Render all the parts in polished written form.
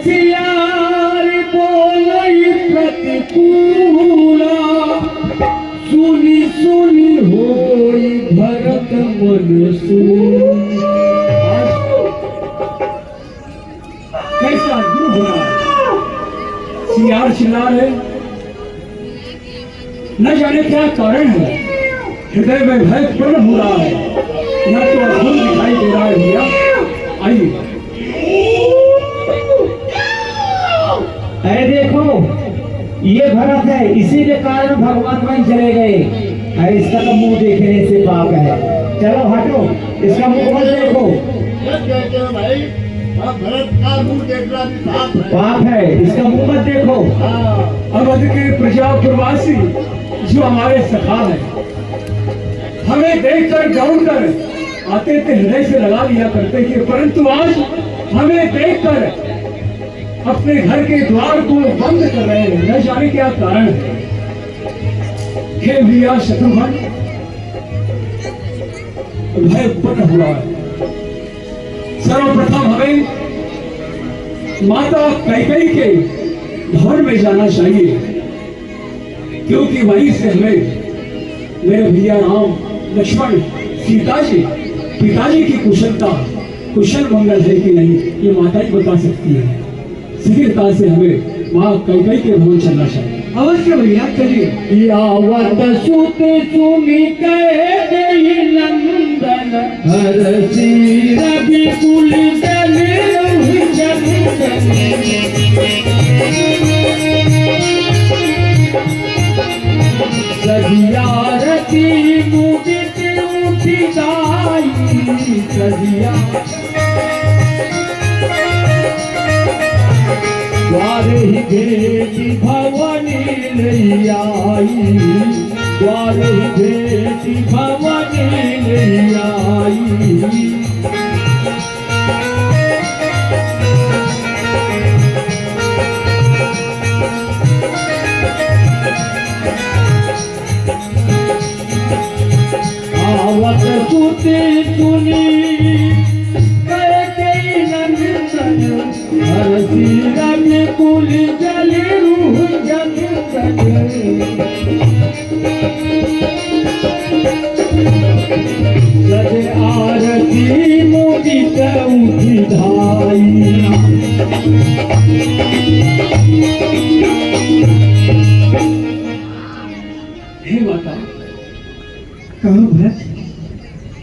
सियार बोलई प्रतिकूला, सुनी सुनी होई भरत मन सून। कैसा गुरु हो रहा है, सियार चिल्ला रहे, न जाने क्या कारण है, हृदय में भय उत्पन्न हो रहा है, न तो अद्भुत दिखाई दे रहा है। भैया आइए, अरे देखो ये भरत है, इसी के कारण भगवान वहीं चले गए। अरे इसका तो मुंह देखने से पाप है, चलो हटो, इसका मुंह मत देखो। भाई भरत का मुंह देखना भी पाप है, इसका मुंह मत देखो। अवध के प्रजा प्रवासी जो हमारे सखा हैं, हमें देखकर दौड़कर आते थे, हृदय से लगा लिया करते थे, परंतु आज हमें देखकर अपने घर के द्वार को बंद कर रहे हैं, न जाने क्या कारण है। हे भैया शत्रुघ्न, भय उत्पन्न हुआ है। सर्वप्रथम हमें माता कैकेयी के भवन में जाना चाहिए, क्योंकि वहीं से हमें मेरे भैया राम लक्ष्मण सीता जी पिताजी की कुशल मंगल है कि नहीं, ये माता ही बता सकती है। शीघ्रता से हमें माँ कैकेयी के भवन चलना चाहिए। अवश्य भैया चलिए। यावत सुत सुनि कैकेयी नंदन, हरषि रविकुल जन जन सजियारती मुदित उठी जाई, सजिया द्वारे ही भेटी भवनी नहीं आई, द्वारे ही भेटी भवनी नहीं आई। आवत सुते सुनी कैकेयी नंदन, हरषि रविकुल जन जन सज आरती मुदित उठी धाई। हे माता, कहो भरत,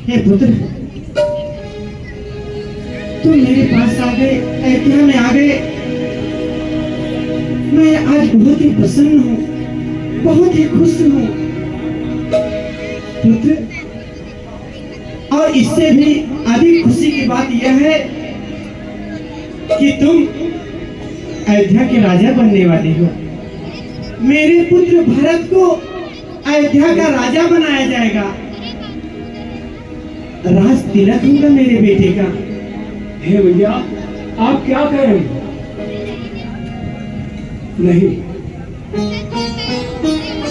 हे पुत्र, तुम मेरे पास आ गए, अयोध्या में आ गए। मैं आज बहुत ही प्रसन्न हूँ, बहुत ही खुश हूँ पुत्र। और इससे भी अधिक खुशी की बात यह है कि तुम अयोध्या के राजा बनने वाले हो। मेरे पुत्र भरत को अयोध्या का राजा बनाया जाएगा, राज तिलक होगा मेरे बेटे का। हे भैया, आप क्या कह रहे हैं? नहीं,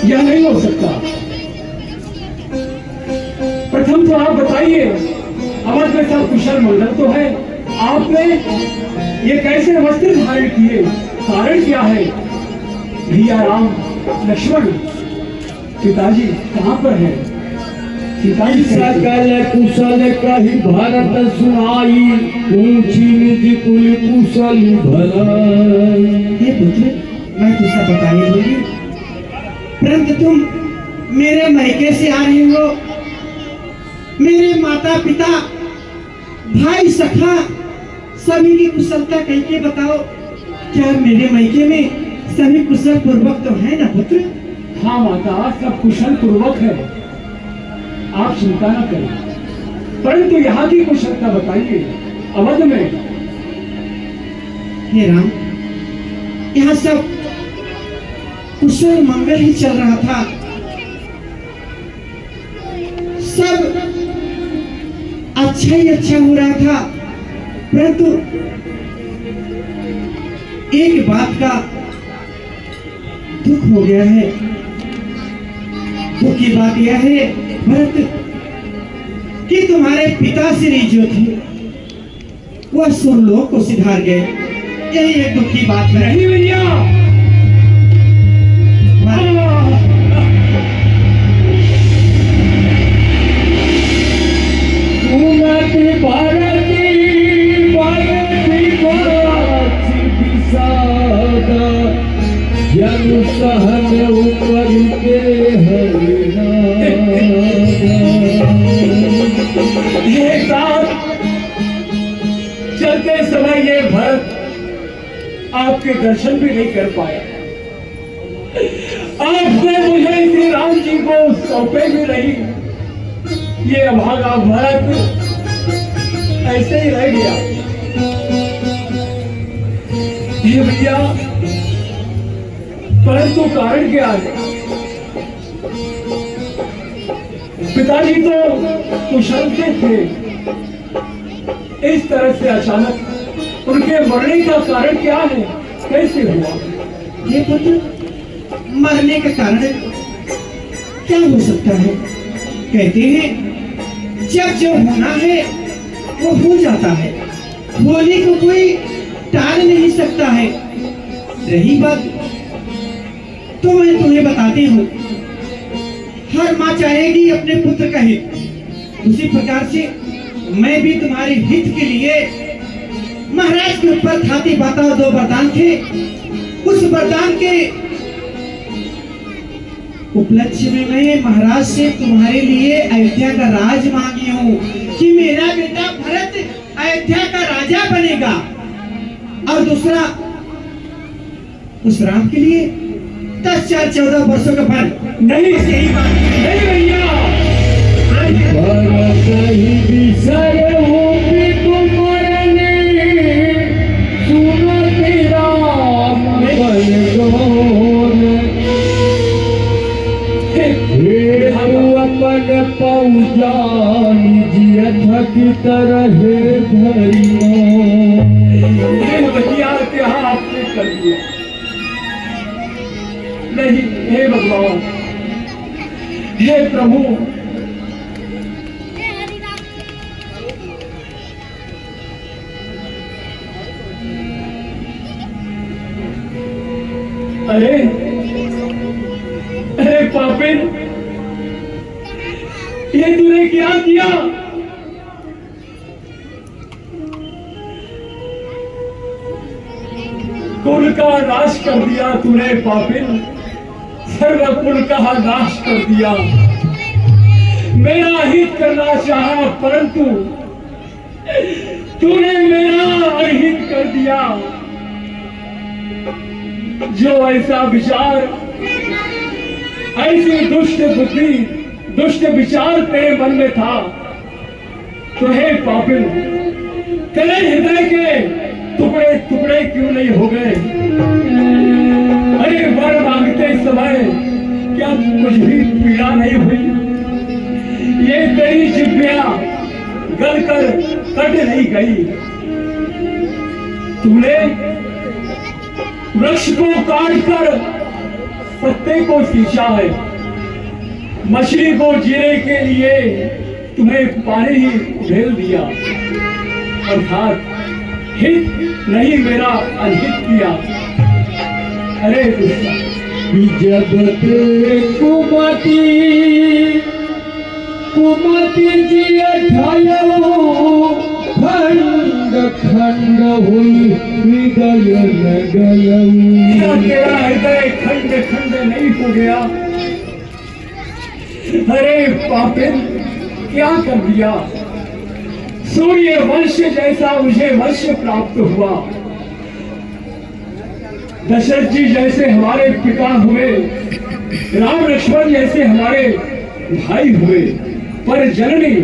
यह नहीं हो सकता। प्रथम तो आप बताइए, अवध में सब कुशल मंगल तो है, आपने ये कैसे वस्त्र धारण किए, कारण क्या है? भैया राम लक्ष्मण पिताजी कहाँ पर है? पिताजी सकल कुशल कही भरत सुनाई, ऊंची निज कुल कुशल भलाई। हे पुत्र, मैं तो सब बताने लगी, परंतु तुम मेरे मायके से आ रहे हो। मेरे माता पिता भाई सखा सभी की कुशलता कह के बताओ, क्या मेरे मायके में सभी कुशल पूर्वक तो है ना पुत्र? हाँ माता, सब कुशल पूर्वक है, आप चिंता न करें। परंतु यहाँ की कुशलता बताइए, अवध में। हे राम, यहाँ सब कुशल मंगल ही चल रहा था, सब अच्छा ही अच्छा हो रहा था, परंतु एक बात का दुख हो गया है। दुख की बात यह है भरत कि तुम्हारे पिताश्री जो थे वह सुरलोक को सिधार गए। यही एक दुख की बात है। नहीं भैया, सुनती भारती भारती भारती विषादा जन सहन ऊपर के एक साथ चलते समय ये भरत आपके दर्शन भी नहीं कर पाया। आपने मुझे श्री राम जी को सौंपे भी नहीं। ये अभागा भरत ऐसे ही रह गया। ये भैया, परंतु कारण क्या है? पिताजी तो कुशल के थे, इस तरह से अचानक उनके मरने का कारण क्या है? कैसे हुआ? ये पुत्र मरने का कारण क्या हो सकता है? कहते हैं जब जो होना है वो हो जाता है, होने को कोई टाल नहीं सकता है। रही बात तो मैं तुम्हें बताती हूँ, हर माँ चाहेगी अपने पुत्र का हित, उसी प्रकार से मैं भी तुम्हारे हित के लिए महाराज के ऊपर खाती बाता दो वरदान थे। उस वरदान के उपलक्ष्य में मैं महाराज से तुम्हारे लिए अयोध्या का राज मांगी हूँ कि मेरा बेटा भरत अयोध्या का राजा बनेगा। और दूसरा, उस राम के लिए 10 4 14 वर्षों का फल नहीं, यही बात नहीं भैया। की तरह भैया क्या आपने कर दिया? नहीं, हे भगवान, हे प्रभु, अरे अरे पापिन, ये तूने क्या किया? कुल का नाश कर दिया तूने पापिन, सर्व कुल का नाश कर दिया। मेरा हित करना चाहा परंतु तूने मेरा अहित कर दिया। जो ऐसा विचार, ऐसी दुष्ट बुद्धि, दुष्ट विचार तेरे मन में था, तो हे पापिन, तेरे हृदय के टुकड़े टुकड़े क्यों नहीं हो गए? अरे वर मांगते समय क्या कुछ भी पीड़ा नहीं हुई? ये तेरी जिब्बियां गलकर कट नहीं गई? तूने वृक्ष को काटकर पत्ते को सींचा है। मछली को जीने के लिए तुम्हें पानी ही उधेल दिया, अर्थात हित नहीं मेरा अनहित किया। अरे जब तेरे कुमति जी ढालो खंड खंड हुई हृदय लगलऊ। तेरा हृदय खंड खंड नहीं हो गया? अरे पापिन, क्या कर दिया? सूर्य वंश जैसा मुझे वंश प्राप्त हुआ, दशरथ जी जैसे हमारे पिता हुए, राम लक्ष्मण जैसे हमारे भाई हुए, पर जननी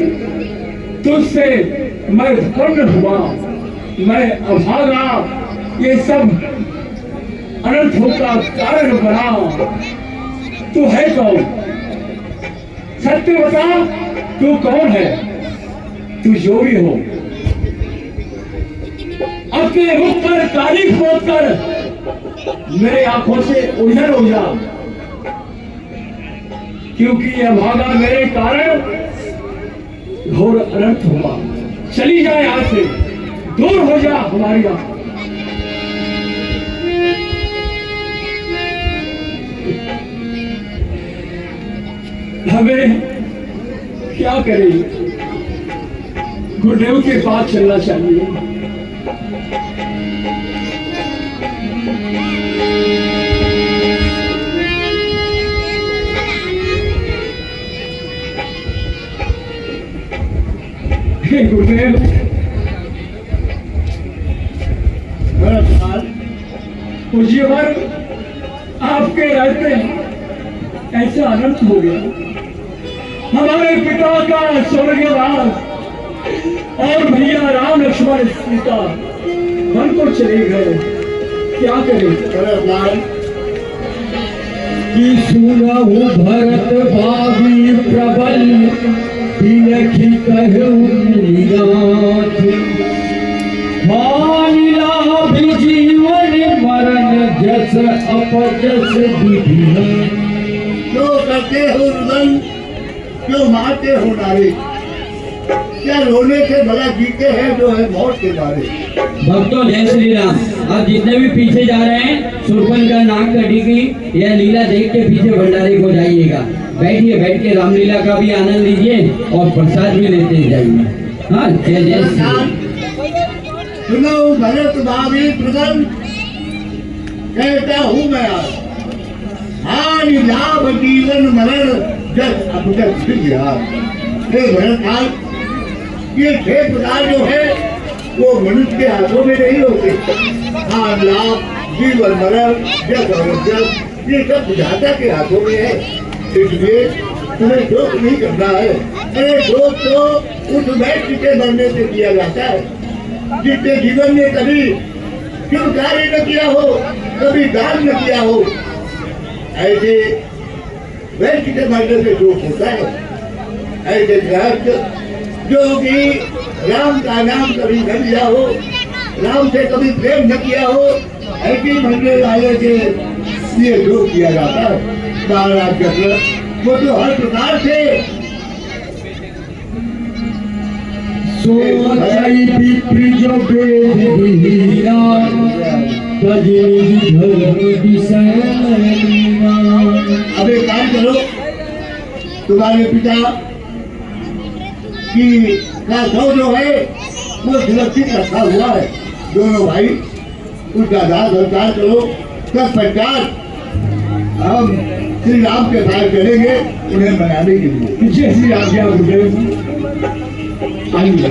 तुझसे मैं उत्पन्न हुआ, मैं अभागा, ये सब अनर्थों का कारण बना। तू है कौन? सत्य बता, तू कौन है? तू जो भी हो, अपने मुख पर काली खोद कर मेरे आंखों से उजड़ हो जा, क्योंकि यह भागा मेरे कारण घोर अनर्थ हुआ। चली जाए यहाँ से, दूर हो जा हमारी आंख। हमें क्या करें, गुरुदेव के पास चलना चाहिए। हे गुरुदेव, भरतलाल, पूज्यवर, आपके रहते ऐसा अनंत हो गया। हमारे पिता का स्वर्गवास और भैया राम लक्ष्मण सीता वन को चले गए, क्या करें। भरतलाल, कि सुनहु भरत भावी प्रबल बिलखि कहु निराथ, हानिलाभ जीवन मरण जस अपजस विधि। क्यों करते हो रुदन, क्यों मारते हो नारे, क्या रोने से भला जीते हैं जो है मौत के मारे। भक्तों जय श्री राम। आप जितने भी पीछे जा रहे हैं, सुरपन का नाक कटी की यह लीला देख के पीछे भंडारे को जाइएगा। बैठिए, बैठ के रामलीला का भी आनंद लीजिए और प्रसाद भी लेते जाइए। हाँ, जय जय श्री राम। सुनो भरत भावी प्रदन, कहता हूँ मैं आज, हानि लाभ जीवन मरण जस अपजस विधि। हे भरतलाल, ये छह प्रकार जो है वो मनुष्य के हाथों में नहीं होते। हानि लाभ जीवन मरण जस अपजस, ये सब विधाता के हाथों में है। इसलिए तुम्हें शोक नहीं करना है। अरे शोक तो उस व्यक्ति के मरने से किया जाता है जिसने जीवन में कभी शुभ कार्य न किया हो, कभी दान न किया हो। ऐसे व्यक्ति के मरने से शोक होता है। ऐसे गृहस्थ जो कि राम का नाम कभी न लिया हो, राम से कभी प्रेम न किया हो, ऐसे मरने वाले के लिए शोक किया जाता है। महाराज चक्र वो तो हर प्रकार से सोचाई विप्र जो वेद विहीना, तजि धर्म विषयना। अब एक काम करो, तुम्हारे पिता की का शव जो है वो सुरक्षित रखा हुआ है। दोनों भाई उसका दाह संस्कार करो, तत्पश्चात हम श्री राम के साथ चलेंगे उन्हें मनाने के लिए। जय श्री राम। क्या गुरुदेव, आइए।